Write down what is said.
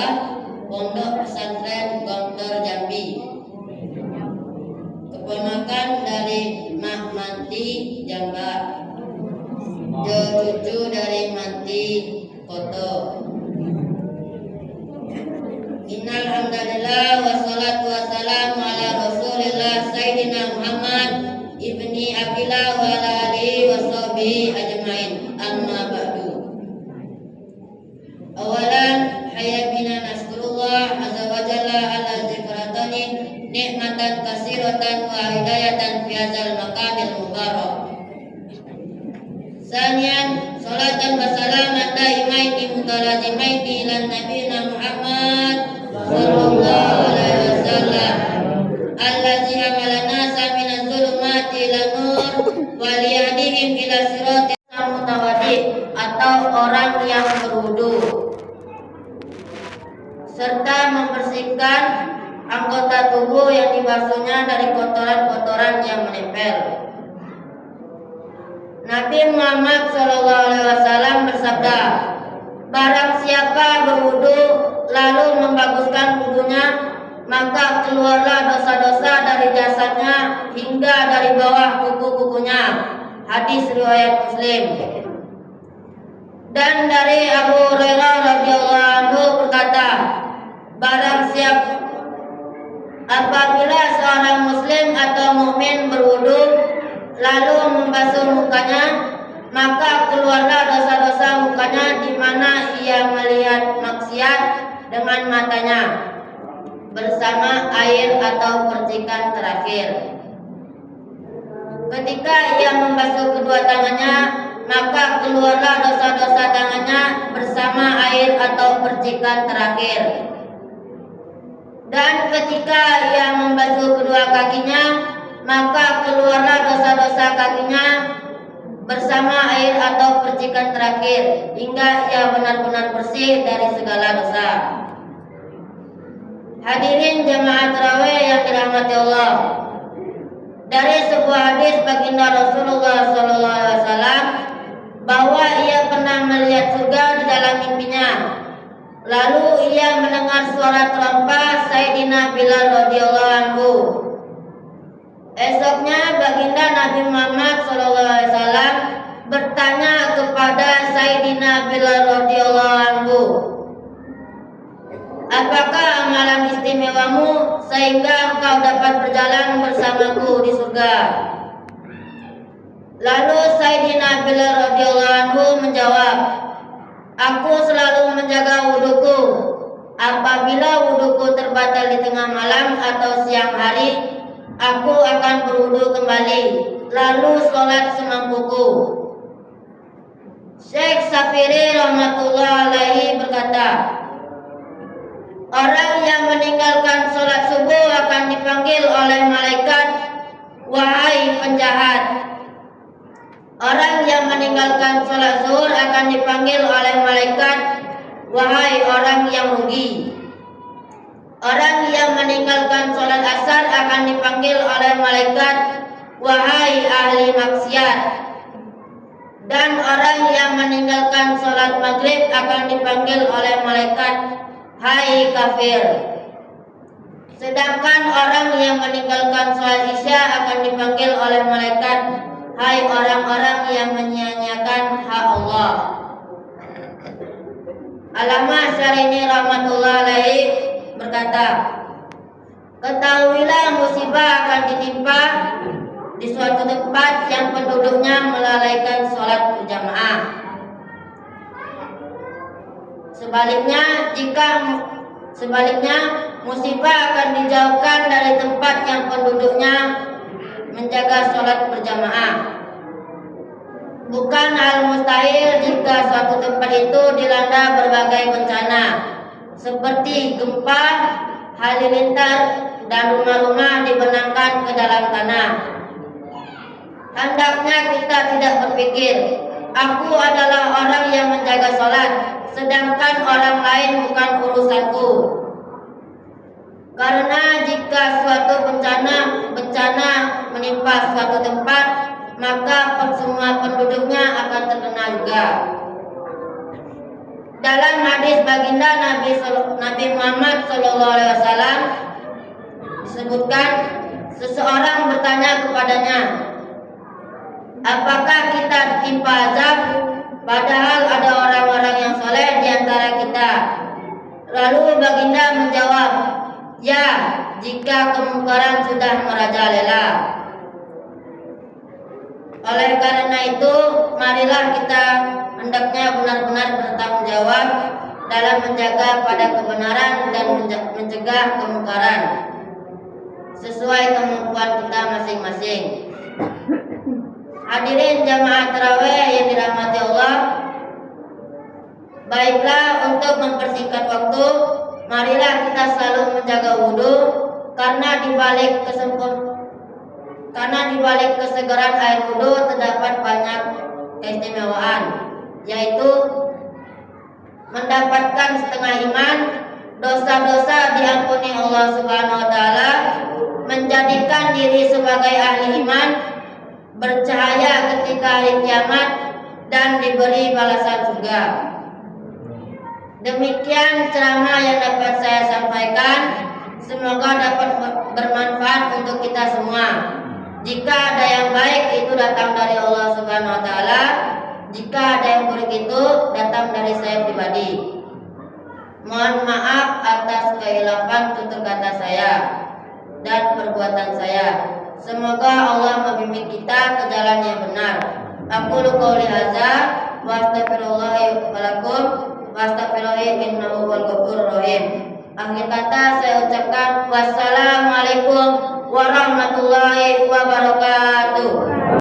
adalah Pondok Pesantren Gontor Jambi. Keponakan dari Mak Manti Jambar, cucu dari Manti Koto. Innal hamdalillah wassalatu wassalamu ala Rasulillah Sayyidina Muhammad ibni Abdillah wa ala alihi washabihi ajmain. Amma ba'du. Awalan hayabina naskurullah azza wa jalla ala zikratani nikmatan kasiratan wa hidayatan fi hadzal maqamil mubarak. Sanian salatan wa salaman daimaini mutalazimaini ila nabiyina Muhammad sallallahu alaihi wasallam allazi amala nasa minaz zulumati ila nur wa liyahdihim ila siratal mustaqim, atau orang yang berwudu serta membersihkan anggota tubuh yang dibasuhnya dari kotoran-kotoran yang menempel. Nabi Muhammad SAW bersabda, barang siapa berwudu lalu membaguskan wudunya, maka keluarlah dosa-dosa dari jasadnya hingga dari bawah kuku-kukunya. Hadis riwayat Muslim. Dan dari Abu Hurairah radhiyallahu anhu berkata, barang siapa apabila seorang muslim atau mukmin berwudu lalu membasuh mukanya, maka keluarlah dosa-dosa mukanya di mana ia melihat maksiat dengan matanya bersama air atau percikan terakhir. Ketika ia membasuh kedua tangannya, maka keluarlah dosa-dosa tangannya bersama air atau percikan terakhir. Dan ketika ia membasuh kedua kakinya, maka keluarlah dosa-dosa kakinya bersama air atau percikan terakhir hingga ia benar-benar bersih dari segala dosa. Hadirin jamaah tarawih yang dirahmati Allah, dari sebuah hadis baginda Rasulullah SAW bahwa ia pernah melihat surga di dalam mimpinya. Lalu ia mendengar suara terempa Sayyidina Bilal radhiyallahu anhu. Esoknya baginda Nabi Muhammad SAW bertanya kepada Sayyidina Bilal radhiyallahu anhu, apakah amalan istimewamu sehingga engkau dapat berjalan bersamaku di surga? Lalu Sayyidina Bilal radhiyallahu anhu menjawab, aku selalu menjaga wuduku. Apabila wuduku terbatal di tengah malam atau siang hari, aku akan berwudu kembali, lalu sholat semampuku. Syekh Safiri rahmatullah alaihi berkata, orang yang meninggalkan sholat subuh akan dipanggil oleh malaikat, wahai penjahat. Orang yang meninggalkan sholat zuhur akan dipanggil oleh malaikat, wahai orang yang rugi. Orang yang meninggalkan sholat asar akan dipanggil oleh malaikat, wahai ahli maksiat. Dan orang yang meninggalkan sholat maghrib akan dipanggil oleh malaikat, hai kafir. Sedangkan orang yang meninggalkan sholat isya akan dipanggil oleh malaikat, hai orang-orang yang menyia-nyiakan hak Allah. Allamah Syarini rahmatullah alaihi berkata, ketahuilah musibah akan ditimpa di suatu tempat yang penduduknya melalaikan sholat berjamaah. Sebaliknya musibah akan dijauhkan dari tempat yang penduduknya menjaga sholat berjamaah. Bukan hal mustahil jika suatu tempat itu dilanda berbagai bencana seperti gempa, halilintar, dan rumah-rumah dibenamkan ke dalam tanah. Hendaknya kita tidak berpikir, aku adalah orang yang menjaga sholat, sedangkan orang lain bukan urusanku. Karena jika suatu bencana menimpa suatu tempat, maka semua penduduknya akan terkena juga. Dalam hadis baginda Nabi Muhammad SAW disebutkan, seseorang bertanya kepadanya, apakah kita ditimpa azab padahal ada orang-orang yang soleh di antara kita? Lalu baginda menjawab, ya, jika kemungkaran sudah merajalela. Oleh karena itu, marilah kita hendaknya benar-benar bertanggung jawab dalam menjaga pada kebenaran dan mencegah kemungkaran sesuai kemampuan kita masing-masing. Hadirin jamaah tarawih yang dirahmati Allah, baiklah, untuk mempersingkat waktu, marilah kita selalu menjaga wudhu, karena di balik kesegaran air wudhu terdapat banyak keistimewaan, yaitu mendapatkan setengah iman, dosa-dosa diampuni Allah Subhanahu wa taala, menjadikan diri sebagai ahli iman, bercahaya ketika hari kiamat, dan diberi balasan surga. Demikian ceramah yang dapat saya sampaikan. Semoga dapat bermanfaat untuk kita semua. Jika ada yang baik, itu datang dari Allah Subhanahu wa taala. Jika ada yang buruk, itu datang dari saya pribadi. Mohon maaf atas kehilafan tutur kata saya dan perbuatan saya. Semoga Allah membimbing kita ke jalan yang benar. Aqulu qouli hadza wa astaghfirullaha wa lakum wa astaghfiruhu innahu huwal ghafurur rahim. Akhir kata saya ucapkan wassalamualaikum warahmatullahi wabarakatuh.